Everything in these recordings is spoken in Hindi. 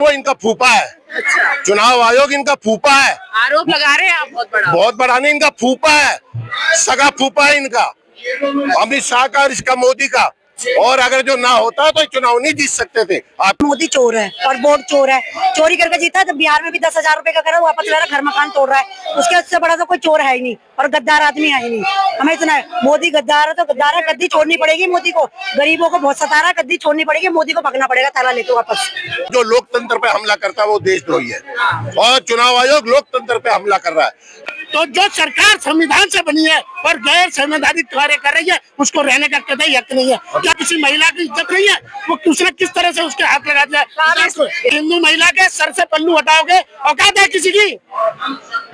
वो इनका फूफा है। अच्छा। चुनाव आयोग इनका फूफा है। आरोप लगा रहे हैं आप बहुत बड़ा नहीं, इनका फूफा है, सगा फूफा है इनका, अमित शाह का और इसका मोदी का। और अगर जो ना होता तो चुनाव नहीं जीत सकते थे आप। मोदी चोर है और वोट चोर है, चोरी करके जीता। जब बिहार में भी 10,000 रुपए का करा, वापस ला रहा, घर मकान तोड़ रहा है। उसके बड़ा तो कोई चोर है ही नहीं और गद्दार आदमी है ही नहीं। हमें इतना है, मोदी गद्दार है तो गद्दार है, गद्दी छोड़नी पड़ेगी मोदी को। गरीबों को बहुत सता रहा है, गद्दी छोड़नी पड़ेगी, मोदी को भगना पड़ेगा ताला लेके वापस। जो लोकतंत्र पे हमला करता है वो देशद्रोही है और चुनाव आयोग लोकतंत्र पे हमला कर रहा है। तो जो सरकार संविधान से बनी है और गैर संवैधानिक कार्य कर रही है, उसको रहने का कतई हक नहीं है। क्या किसी महिला की इज्जत नहीं है? वो उसने किस तरह से उसके हाथ लगा दिया? हिंदू महिला के सर से पल्लू हटाओगे, औकात है किसी की?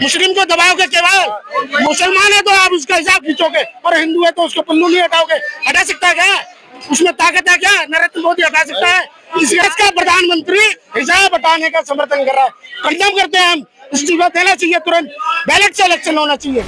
मुस्लिम को दबाओगे केवल, मुसलमान है तो आप उसका हिसाब खींचोगे और हिंदू है तो उसको पल्लू नहीं हटाओगे। हटा सकता है क्या? उसमें ताकत है क्या? नरेंद्र मोदी हटा सकता है? इस देश का प्रधानमंत्री हिजाब हटाने का समर्थन कर रहा है। कंडेम करते हैं हम। इस्तीफा देना चाहिए, तुरंत बैलेट से इलेक्शन होना चाहिए।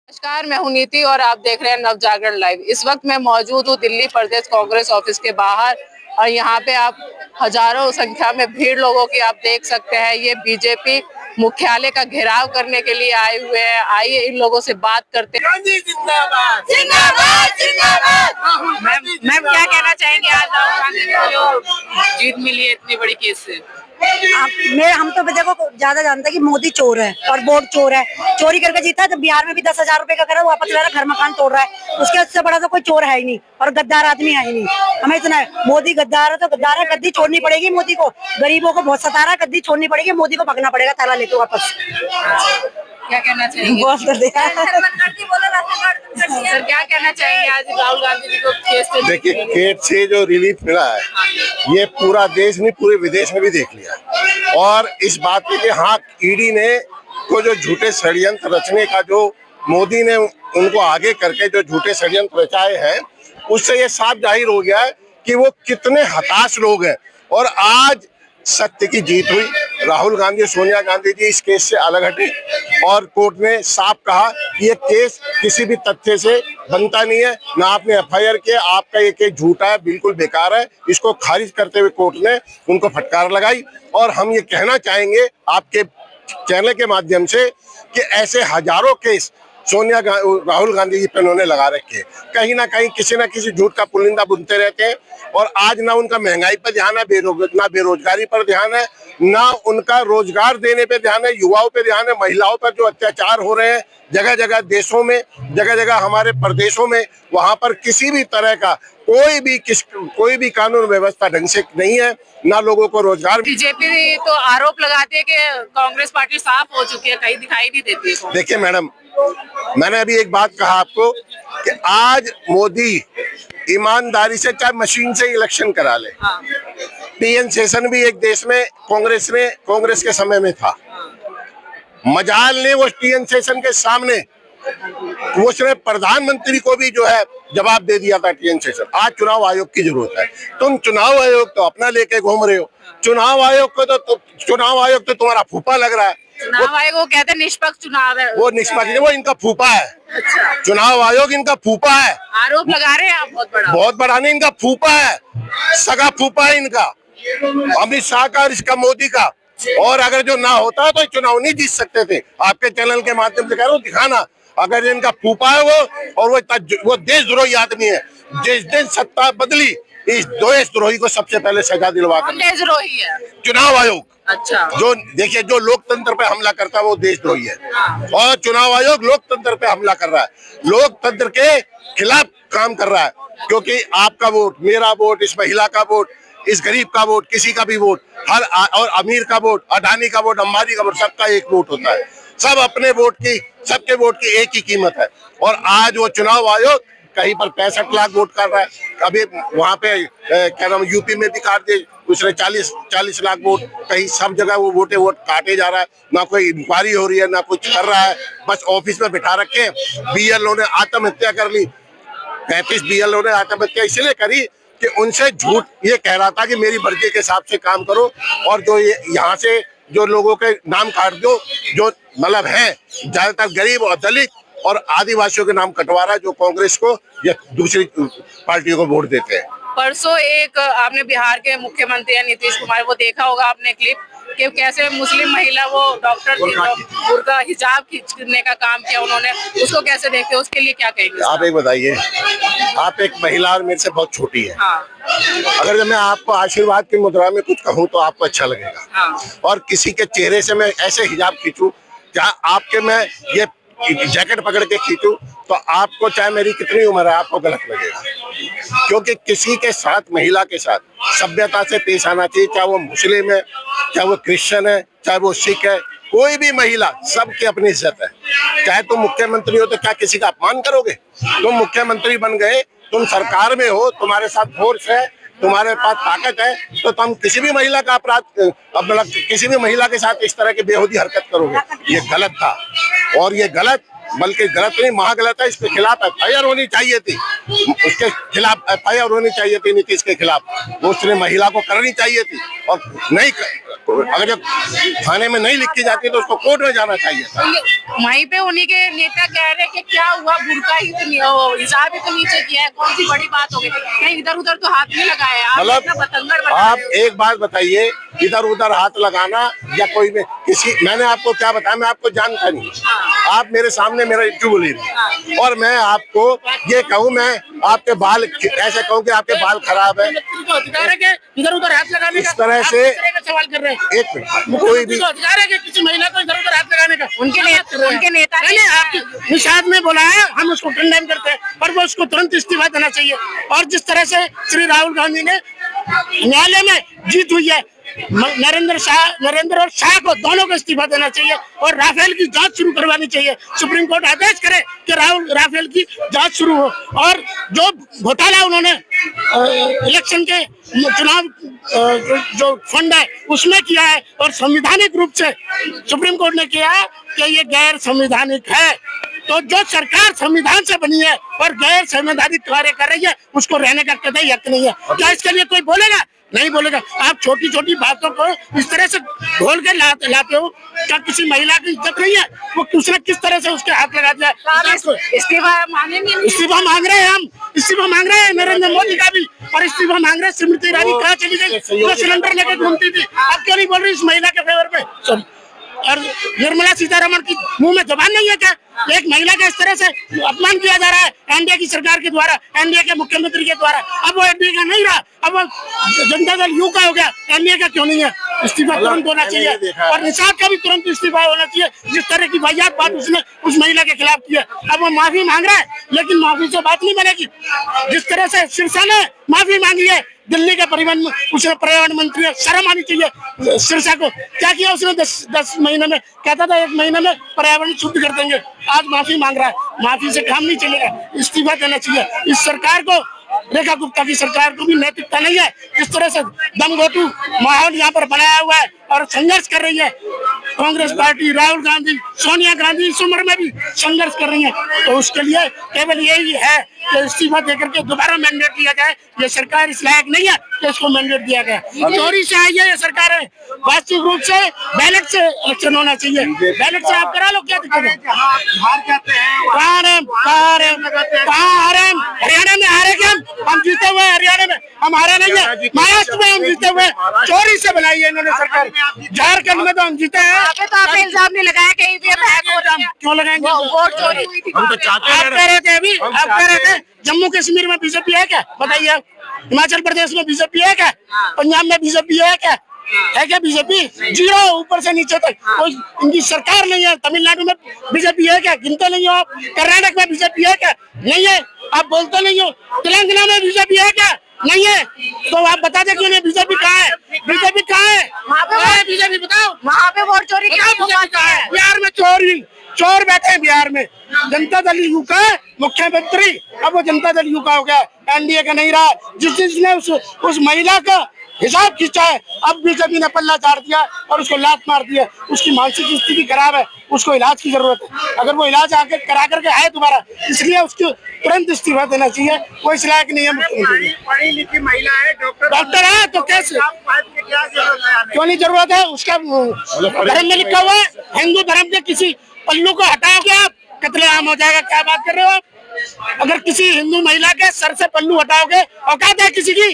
नमस्कार, मैं हूं नीति और आप देख रहे हैं नवजागरण लाइव। इस वक्त मैं मौजूद हूं दिल्ली प्रदेश कांग्रेस ऑफिस के बाहर और यहाँ पे आप हजारों संख्या में भीड़ लोगों की आप देख सकते हैं। ये बीजेपी मुख्यालय का घेराव करने के लिए आए हुए हैं। आइए इन लोगों से बात करते हैं। जिंदाबाद जिंदाबाद जिंदाबाद। मैम क्या कहना चाहेंगे आज राहुल गांधी को जो जीत मिली है इतनी बड़ी केस से? हम तो देखो ज्यादा जानते हैं कि मोदी चोर है और वोट चोर है, चोरी करके जीता। जब बिहार में भी 10,000 रुपए का करा, वापस ला रहा, घर मकान तोड़ रहा है। उसके बड़ा तो कोई चोर है ही नहीं और गद्दार आदमी है ही नहीं। हमें इतना है, मोदी गद्दार है तो गद्दार है, गद्दी छोड़नी पड़ेगी मोदी को। गरीबों को बहुत सता रहा है, गद्दी छोड़नी पड़ेगी, मोदी को भगना पड़ेगा ताला लेके वापस। क्या कहना चाहेंगे? बहुत कर दिया सर, क्या कहना चाहेंगे आज राहुल गांधी जी को केस से? देखिए, केस से जो रिलीफ मिला है ये पूरा देश नहीं पूरे विदेश में भी देख लिया। और इस बात पे कि हाँ, ईडी ने को जो झूठे षड्यंत्र रचने का जो मोदी ने उनको आगे करके जो झूठे षड्यंत्र रचाए हैं, उससे ये साफ जाहिर हो गया है कि वो कितने हताश लोग हैं। और आज सत्य की जीत हुई। राहुल गांधी, सोनिया गांधी जी इस केस से अलग हटे और कोर्ट ने साफ कहा कि ये केस किसी भी तथ्य से बनता नहीं है। ना आपने एफआईआर किया, आपका ये केस झूठा है, बिल्कुल बेकार है। इसको खारिज करते हुए कोर्ट ने उनको फटकार लगाई। और हम ये कहना चाहेंगे आपके चैनल के माध्यम से कि ऐसे हजारों केस राहुल गांधी जी पे उन्होंने लगा रखे। कहीं ना कहीं किसी ना किसी झूठ का पुलिंदा बुनते रहते हैं। और आज ना उनका महंगाई पर ध्यान है, ना बेरोजगारी पर ध्यान है, ना उनका रोजगार देने पे ध्यान है, युवाओं पे ध्यान है, महिलाओं पर जो अत्याचार हो रहे हैं जगह जगह देशों में, जगह जगह हमारे प्रदेशों में, वहां पर किसी भी तरह का कोई भी कानून व्यवस्था ढंग से नहीं है, ना लोगों को रोजगार। बीजेपी तो आरोप लगाती है कि कांग्रेस पार्टी साफ हो चुकी है, कहीं दिखाई नहीं देती है। देखिए मैडम, मैंने अभी एक बात कहा आपको कि आज मोदी ईमानदारी से चाहे मशीन से इलेक्शन करा ले। पीएन सेशन भी एक देश में कांग्रेस के समय में था। मजाल ने वो पीएन सेशन के सामने उसने प्रधानमंत्री को भी जो है जवाब दे दिया था टीएन सेशन। आज चुनाव आयोग की जरूरत है। तुम चुनाव आयोग तो अपना लेके घूम रहे हो। चुनाव आयोग तो तुम्हारा फूफा लग रहा है। चुनाव आयोग कहते हैं निष्पक्ष चुनाव है। वो निष्पक्ष नहीं, वो इनका फूफा है। अच्छा। चुनाव आयोग इनका फूफा है। आरोप लगा रहे हैं आप बहुत बड़ा नहीं, इनका फूफा है, सगा फूफा है इनका, अमित शाह का और इसका मोदी का। और अगर जो ना होता तो चुनाव नहीं जीत सकते थे। आपके चैनल के माध्यम से कह रहा हूँ, दिखाना अगर इनका फूफा है वो, और वो देशद्रोही आदमी है। जिस दिन सत्ता बदली, इस देशद्रोही को सबसे पहले सजा दिलवा कर। देशद्रोही है चुनाव आयोग। अच्छा। जो देखिए, जो लोकतंत्र पे हमला करता है वो देशद्रोही है। और चुनाव आयोग लोकतंत्र पे हमला कर रहा है, लोकतंत्र के खिलाफ काम कर रहा है। क्योंकि आपका वोट, मेरा वोट, इस महिला का वोट, इस गरीब का वोट, किसी का भी वोट, हर और अमीर का वोट, अडानी का वोट, अंबानी का वोट, सबका एक वोट होता है। सब अपने वोट की, सबके वोट की एक ही कीमत है। और आज वो चुनाव आयोग कहीं पर 65 लाख वोट कर रहा है। अभी वहां पे क्या नाम, यूपी में भी काट दिए उसने 40 लाख वोट। कहीं सब जगह वो वोट काटे जा रहा है। ना कोई इंक्वायरी हो रही है, ना कुछ कर रहा है। बस ऑफिस में बिठा रखे। बीएलओ ने आत्महत्या कर ली। 35 बीएलओ ने आत्महत्या इसलिए करी कि उनसे झूठ ये कह रहा था कि मेरी मर्जी के हिसाब से काम करो। और जो ये यहाँ से जो लोगों के नाम काट दो, जो मतलब है ज्यादातर गरीब और दलित और आदिवासियों के नाम कटवा रहा है, जो कांग्रेस को या दूसरी पार्टियों को वोट देते हैं। परसों एक आपने बिहार के मुख्यमंत्री हैं नीतीश कुमार, वो देखा होगा आपने क्लिप कि कैसे मुस्लिम महिला वो डॉक्टर बुर्का हिजाब खींचने का काम किया उन्होंने, उसको कैसे देखते हो, उसके लिए क्या कहेंगे? आप एक बताइए, आप एक महिला और मेरे से बहुत छोटी है। हाँ। अगर जब मैं आपको आशीर्वाद की मुद्रा में कुछ कहूँ तो आपको अच्छा लगेगा। हाँ। और किसी के चेहरे से मैं ऐसे हिजाब खींचूं, क्या आपके मैं ये जैकेट पकड़ के खींचूं तो आपको, चाहे मेरी कितनी उम्र है, आपको गलत लगेगा। क्योंकि किसी के साथ, महिला के साथ सभ्यता से पेश आना चाहिए, चाहे वो मुस्लिम है, चाहे वो क्रिश्चियन है, चाहे वो सिख है, कोई भी महिला, सबकी अपनी इज्जत है। चाहे तुम मुख्यमंत्री हो तो क्या किसी का अपमान करोगे? तुम मुख्यमंत्री बन गए, तुम सरकार में हो, तुम्हारे साथ फोर्स है, तुम्हारे पास ताकत है, तो तुम किसी भी महिला का अपराध, मतलब किसी भी महिला के साथ इस तरह की बेहूदी हरकत करोगे, ये गलत था। और ये गलत, बल्कि गलत नहीं, महागलत है। इसके खिलाफ एफआईआर होनी चाहिए थी, उसके खिलाफ एफआईआर होनी चाहिए थी नीतीश के खिलाफ, वो उसने महिला को करनी चाहिए थी। और नहीं, अगर जब थाने में नहीं लिखी जाती तो उसको कोर्ट में जाना चाहिए था। वहीं पे उन्हीं के नेता कह रहे हैं कि क्या हुआ, बुर्का ही तो हिजाब ही तो नीचे किया है, कौन सी बड़ी बात हो गई, कहीं इधर उधर तो हाथ नहीं लगाया। मतलब आप एक बात बताइए, इधर उधर हाथ लगाना या कोई में किसी, मैंने आपको क्या बताया, मैं आपको जानता नहीं। आप मेरे सामने मेरा इंटरव्यू बोली रही और मैं आपको ये कहूँ, मैं आपके बाल ऐसे कहूँ कि आपके बाल खराब है, इधर उधर हाथ लगाने इस तरह से सवाल कर रहे हैं। एक मिनट, कोई भी अधिकार है कि किसी महिला को इधर उधर हाथ लगाने का? उनके नेता आपके निषाद ने बोला है, हम उसको कंडेम करते हैं, पर वो उसको तुरंत इस्तीफा देना चाहिए। और जिस तरह से श्री राहुल गांधी ने न्यायालय में जीत हुई है, नरेंद्र और शाह को, दोनों को इस्तीफा देना चाहिए और राफेल की जांच शुरू करवानी चाहिए। सुप्रीम कोर्ट आदेश करे कि राफेल की जांच शुरू हो। और जो घोटाला उन्होंने इलेक्शन के चुनाव जो फंड है उसमें किया है, और संवैधानिक रूप से सुप्रीम कोर्ट ने किया है कि ये गैर संवैधानिक है। तो जो सरकार संविधान से बनी है और गैर संवैधानिक कार्य कर रही है, उसको रहने का कतई हक नहीं है। क्या इसके लिए कोई बोलेगा? नहीं बोलेगा। आप छोटी छोटी बातों को इस तरह से घोल के लाते हो। क्या किसी महिला की इज्जत नहीं है? वो उसने किस तरह से उसके हाथ लगा दिया। इस्तीफा मांगेंगे, इस्तीफा मांग रहे हैं, हम इस्तीफा मांग रहे हैं नरेंद्र मोदी का भी, और इस्तीफा मांग रहे हैं स्मृति ईरानी। कहाँ चली गई? वो सिलेंडर लेकर घूमती थी, अब क्यों नहीं बोल रही इस महिला के फेवर में? और निर्मला सीतारमण की मुंह में जबान नहीं है क्या? एक महिला का इस तरह से अपमान किया जा रहा है एनडीए की सरकार के द्वारा, एनडीए के मुख्यमंत्री के द्वारा। अब वो एनडीए का नहीं रहा, अब वो जनता दल यू का हो गया, एनडीए का क्यों नहीं है? इस्तीफा तुरंत होना चाहिए, और निषाद का भी तुरंत इस्तीफा होना चाहिए। जिस तरह की वाहियात बात उसने उस महिला के खिलाफ की है, अब वो माफी मांग रहा है, लेकिन माफी से बात नहीं बनेगी। जिस तरह से सिरसा ने माफी मांगी है, दिल्ली के पर्यावरण मंत्री है, शर्म आनी चाहिए सिरसा को। क्या किया उसने? 10 महीने में, कहता था 1 महीने में पर्यावरण शुद्ध कर देंगे, आज माफी मांग रहा है। माफी से काम नहीं चलेगा, इस्तीफा देना चाहिए। इस सरकार को, रेखा गुप्ता की सरकार को भी नैतिकता नहीं है। जिस तरह से दमघोटू माहौल यहाँ पर बनाया हुआ है और संघर्ष कर रही है कांग्रेस पार्टी, राहुल गांधी, सोनिया गांधी इस उम्र में भी संघर्ष कर रही है, तो उसके लिए केवल यही है कि इस्तीफा देकर के दोबारा मैंडेट दिया जाए। ये सरकार इस लायक नहीं है कि इसको मैंडेट दिया गया। चोरी से आई है ये सरकार है, वास्तविक रूप से बैलेट से इलेक्शन होना चाहिए। बैलेट से आप करा लो, क्या दिक्कत है? हरियाणा में हारे क्या? हम जीते हुए हरियाणा में, हम हारे नहीं है। महाराष्ट्र में हम जीते हुए, चोरी से बनाई है इन्होंने सरकार। झारखंड में तो हम जीते हैं। तो आपने इल्जाम नहीं लगाया कि ईवीएम हैक हो रहा है? क्यों लगाएंगे? वोट चोरी हुई थी। हम तो चाहते आप कह रहे थे अभी, आप कह रहे थे जम्मू कश्मीर में बीजेपी है क्या? बताइए आप। हिमाचल प्रदेश में बीजेपी है क्या? पंजाब में बीजेपी है क्या? है क्या बीजेपी? जीरो, ऊपर से नीचे तक कोई इनकी सरकार नहीं है। तमिलनाडु में बीजेपी है क्या? गिनते नहीं हो आप। कर्नाटक में बीजेपी है क्या? नहीं है, आप बोलते नहीं हो। तेलंगाना में बीजेपी है क्या? नहीं है, तो आप बता दें क्यों नहीं? बीजेपी कहाँ है? बीजेपी कहाँ है? बीजेपी बताओ, वहाँ पे वोट चोरी कहाँ है? बिहार में चोर बैठे हैं बिहार में। जनता दल यू का मुख्यमंत्री, अब वो जनता दल यू का हो गया, एनडीए का नहीं रहा। जिसने उस महिला का हिसाब खींचा है, अब बीजेपी ने पल्ला झाड़ दिया और उसको लात मार दिया। उसकी मानसिक स्थिति खराब है, उसको इलाज की जरूरत है। अगर वो इलाज आके करा करके आए दोबारा, इसलिए उसको तुरंत इस्तीफा देना चाहिए। वो इस लायक नहीं है मुख्यमंत्री। पढ़ी लिखी महिला है, डॉक्टर है, तो कैसे क्यों नहीं जरूरत है? उसका धर्म में लिखा हुआ है, हिंदू धर्म के किसी पल्लू को हटाओगे आप, कत्लेआम हो जाएगा। क्या बात कर रहे हो आप? अगर किसी हिंदू महिला के सर से पल्लू हटाओगे, औकात है किसी की?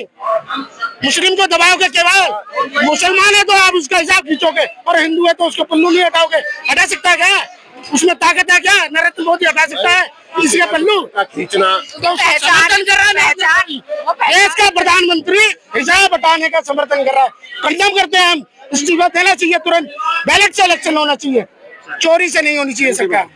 मुस्लिम को दबाओगे केवल, मुसलमान है तो आप उसका हिसाब खींचोगे, और हिंदू है तो उसका पल्लू नहीं हटाओगे। हटा सकता है क्या? उसमें ताकत है क्या? नरेंद्र मोदी हटा सकता है किसी का पल्लू? खींचना तो उसका समर्थन कर रहा है। देश का प्रधानमंत्री हिजाब हटाने का समर्थन कर रहा है, कंडम करते हैं हम। इस्तीफा देना चाहिए तुरंत, बैलेट से इलेक्शन होना चाहिए, चोरी से नहीं होनी चाहिए सरकार।